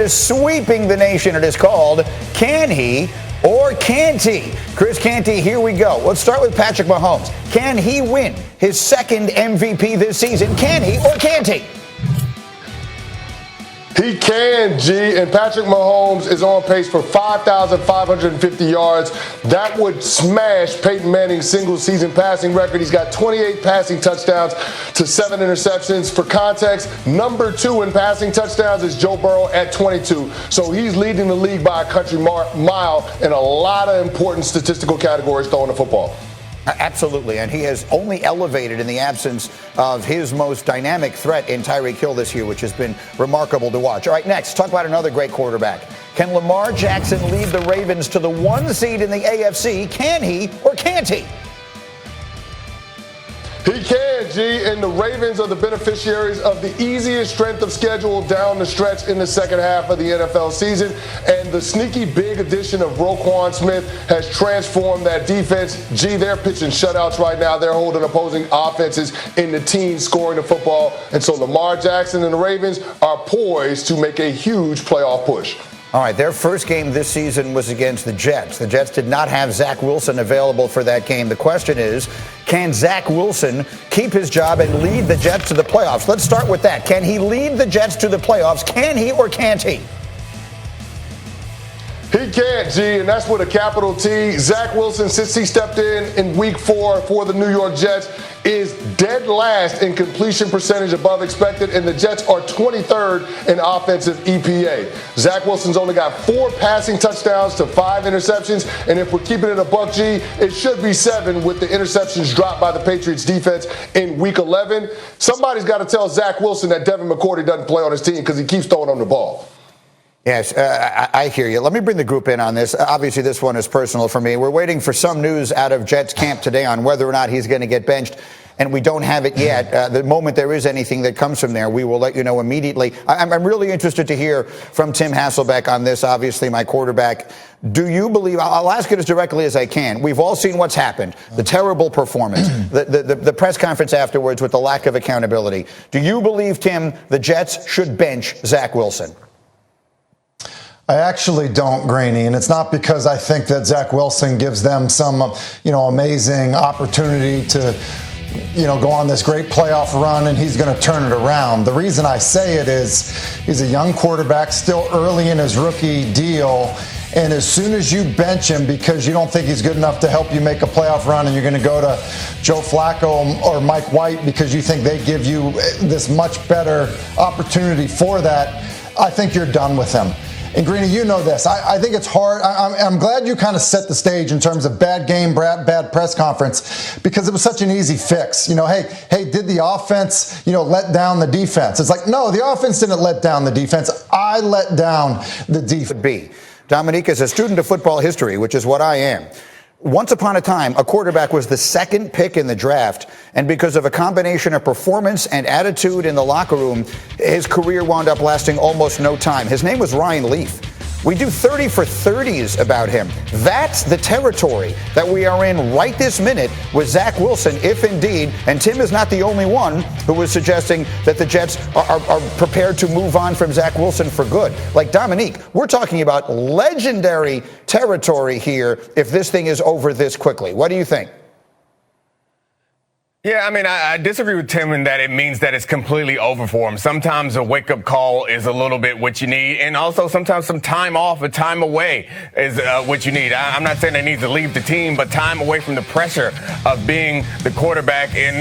that is sweeping the nation. It is called Can He or Can't He? Chris Canty, here we go. Let's start with Patrick Mahomes. Can he win his second MVP this season? Can he or can't he? He can, G, and Patrick Mahomes is on pace for 5,550 yards. That would smash Peyton Manning's single-season passing record. He's got 28 passing touchdowns to 7 interceptions. For context, number 2 in passing touchdowns is Joe Burrow at 22. So he's leading the league by a country mile in a lot of important statistical categories throwing the football. Absolutely, and he has only elevated in the absence of his most dynamic threat in Tyreek Hill this year, which has been remarkable to watch. All right, next, talk about another great quarterback. Can Lamar Jackson lead the Ravens to the 1 seed in the AFC? Can he or can't he? He can, G, and the Ravens are the beneficiaries of the easiest strength of schedule down the stretch in the second half of the NFL season. And the sneaky big addition of Roquan Smith has transformed that defense. G, they're pitching shutouts right now. They're holding opposing offenses in the teens scoring the football. And so Lamar Jackson and the Ravens are poised to make a huge playoff push. All right, their first game this season was against the Jets. The Jets did not have Zach Wilson available for that game. The question is, can Zach Wilson keep his job and lead the Jets to the playoffs? Let's start with that. Can he lead the Jets to the playoffs? Can he or can't he? He can't, G, and that's with a capital T. Zach Wilson, since he stepped in week 4 for the New York Jets, is dead last in completion percentage above expected, and the Jets are 23rd in offensive EPA. Zach Wilson's only got 4 passing touchdowns to 5 interceptions, and if we're keeping it a buck, G, it should be 7 with the interceptions dropped by the Patriots defense in week 11. Somebody's got to tell Zach Wilson that Devin McCourty doesn't play on his team because he keeps throwing him the ball. Yes, I hear you. Let me bring the group in on this. Obviously, this one is personal for me. We're waiting for some news out of Jets camp today on whether or not he's going to get benched, and we don't have it yet. The moment there is anything that comes from there, we will let you know immediately. I'm really interested to hear from Tim Hasselbeck on this, obviously my quarterback. Do you believe, I'll ask it as directly as I can, we've all seen what's happened, the terrible performance, the press conference afterwards with the lack of accountability. Do you believe, Tim, the Jets should bench Zach Wilson? I actually don't, Greeny, and it's not because I think that Zach Wilson gives them some, amazing opportunity to, go on this great playoff run and he's going to turn it around. The reason I say it is he's a young quarterback, still early in his rookie deal, and as soon as you bench him because you don't think he's good enough to help you make a playoff run and you're going to go to Joe Flacco or Mike White because you think they give you this much better opportunity for that, I think you're done with him. And Greeny, you know this. I think it's hard. I'm glad you kind of set the stage in terms of bad game, bad press conference, because it was such an easy fix. Hey, did the offense, let down the defense? It's like, no, the offense didn't let down the defense. I let down the defense. Dominique is a student of football history, which is what I am. Once upon a time, a quarterback was the second pick in the draft, and because of a combination of performance and attitude in the locker room, his career wound up lasting almost no time. His name was Ryan Leaf. We do 30 for 30s about him. That's the territory that we are in right this minute with Zach Wilson, if indeed, and Tim is not the only one who was suggesting that the Jets are prepared to move on from Zach Wilson for good. Like Dominique, we're talking about legendary territory here if this thing is over this quickly. What do you think? Yeah, I disagree with Tim in that it means that it's completely over for him. Sometimes a wake-up call is a little bit what you need, and also sometimes some time off or time away is what you need. I'm not saying they need to leave the team, but time away from the pressure of being the quarterback in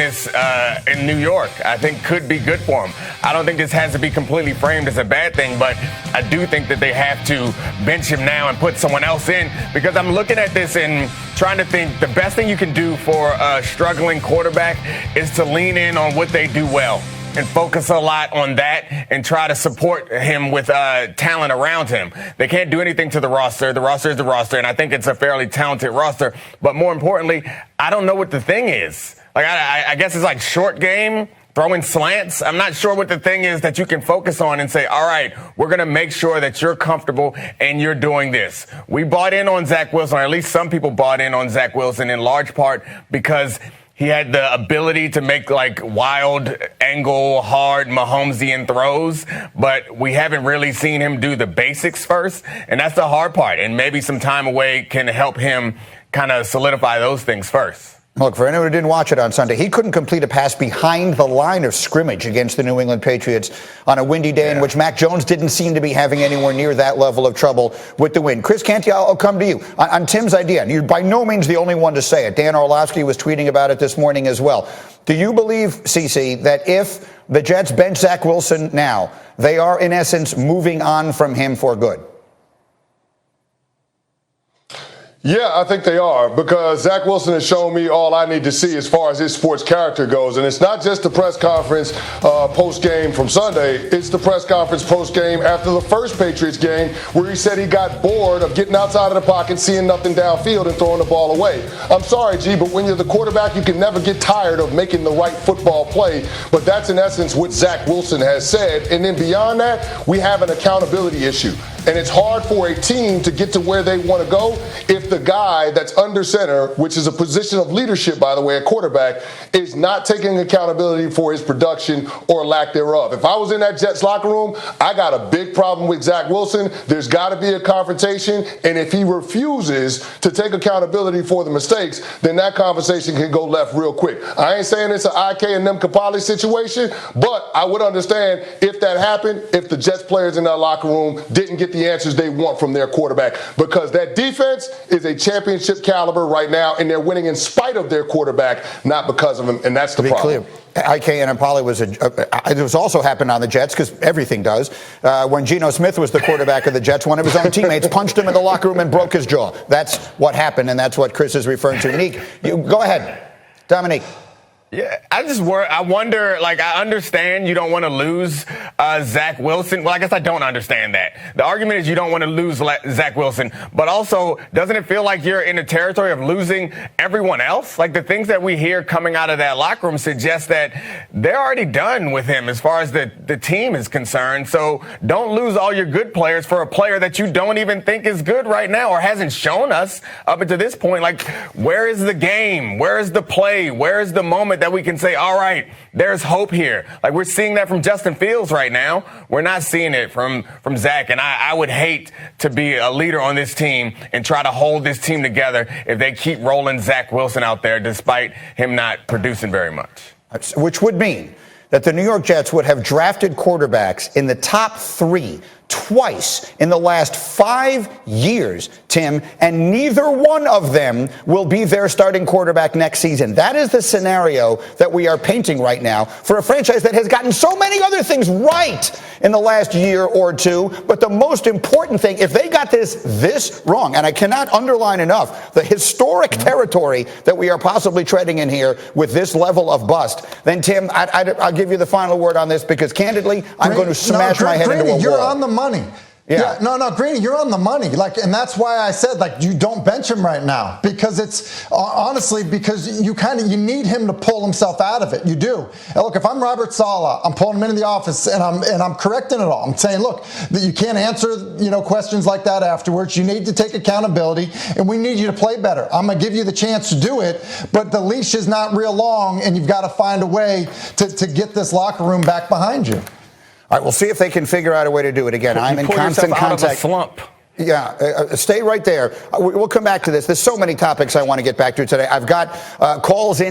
New York, I think could be good for him. I don't think this has to be completely framed as a bad thing, but I do think that they have to bench him now and put someone else in, because I'm looking at this and trying to think the best thing you can do for a struggling quarterback is to lean in on what they do well and focus a lot on that and try to support him with talent around him. They can't do anything to the roster. The roster is the roster, and I think it's a fairly talented roster. But more importantly, I don't know what the thing is. Like I guess it's like short game, throwing slants. I'm not sure what the thing is that you can focus on and say, all right, we're going to make sure that you're comfortable and you're doing this. We bought in on Zach Wilson, or at least some people bought in on Zach Wilson in large part because He had the ability to make like wild angle, hard Mahomesian throws, but we haven't really seen him do the basics first. And that's the hard part. And maybe some time away can help him kind of solidify those things first. Look, for anyone who didn't watch it on Sunday, he couldn't complete a pass behind the line of scrimmage against the New England Patriots on a windy day in which Mac Jones didn't seem to be having anywhere near that level of trouble with the wind. Chris Canty, I'll come to you. On Tim's idea, and you're by no means the only one to say it. Dan Orlovsky was tweeting about it this morning as well. Do you believe, CC, that if the Jets bench Zach Wilson now, they are in essence moving on from him for good? Yeah, I think they are, because Zach Wilson has shown me all I need to see as far as his sports character goes. And it's not just the press conference post-game from Sunday. It's the press conference post-game after the first Patriots game where he said he got bored of getting outside of the pocket, seeing nothing downfield, and throwing the ball away. I'm sorry, G, but when you're the quarterback, you can never get tired of making the right football play. But that's in essence what Zach Wilson has said. And then beyond that, we have an accountability issue. And it's hard for a team to get to where they want to go if the guy that's under center, which is a position of leadership, by the way, a quarterback, is not taking accountability for his production or lack thereof. If I was in that Jets locker room, I got a big problem with Zach Wilson. There's got to be a confrontation. And if he refuses to take accountability for the mistakes, then that conversation can go left real quick. I ain't saying it's an IK and them Kapali situation, but I would understand if that happened, if the Jets players in that locker room didn't get the answers they want from their quarterback, because that defense is a championship caliber right now, and they're winning in spite of their quarterback, not because of him, and that's the problem. IK and Impali it was also happened on the Jets, because everything does. When Geno Smith was the quarterback of the Jets, one of his own teammates punched him in the locker room and broke his jaw. That's what happened, and that's what Chris is referring to. Neek, go ahead. Dominique. Yeah, I wonder, like, I understand you don't want to lose Zach Wilson. Well, I guess I don't understand that. The argument is you don't want to lose Zach Wilson, but also, doesn't it feel like you're in the territory of losing everyone else? Like, the things that we hear coming out of that locker room suggest that they're already done with him as far as the team is concerned. So don't lose all your good players for a player that you don't even think is good right now or hasn't shown us up until this point. Like, where is the game? Where is the play? Where is the moment that we can say, all right, there's hope here? Like, we're seeing that from Justin Fields right now. We're not seeing it from Zach. And I would hate to be a leader on this team and try to hold this team together if they keep rolling Zach Wilson out there despite him not producing very much. Which would mean that the New York Jets would have drafted quarterbacks in the top 3 twice in the last 5 years, Tim, and neither one of them will be their starting quarterback next season. That is the scenario that we are painting right now for a franchise that has gotten so many other things right in the last year or two. But the most important thing, if they got this wrong, and I cannot underline enough the historic territory that we are possibly treading in here with this level of bust, then, Tim, I'll give you the final word on this, because candidly, I'm going to smash my head into a wall. You're on the money. Yeah, no, Greeny, you're on the money. Like, and that's why I said, like, you don't bench him right now, because it's honestly because you need him to pull himself out of it. You do. And look, if I'm Robert Saleh, I'm pulling him into the office and I'm correcting it all. I'm saying, look, that you can't answer questions like that afterwards. You need to take accountability, and we need you to play better. I'm gonna give you the chance to do it, but the leash is not real long, and you've got to find a way to get this locker room back behind you. All right, we'll see if they can figure out a way to do it again. I'm in constant contact. Out of a slump. Yeah, stay right there. We'll come back to this. There's so many topics I want to get back to today. I've got calls in.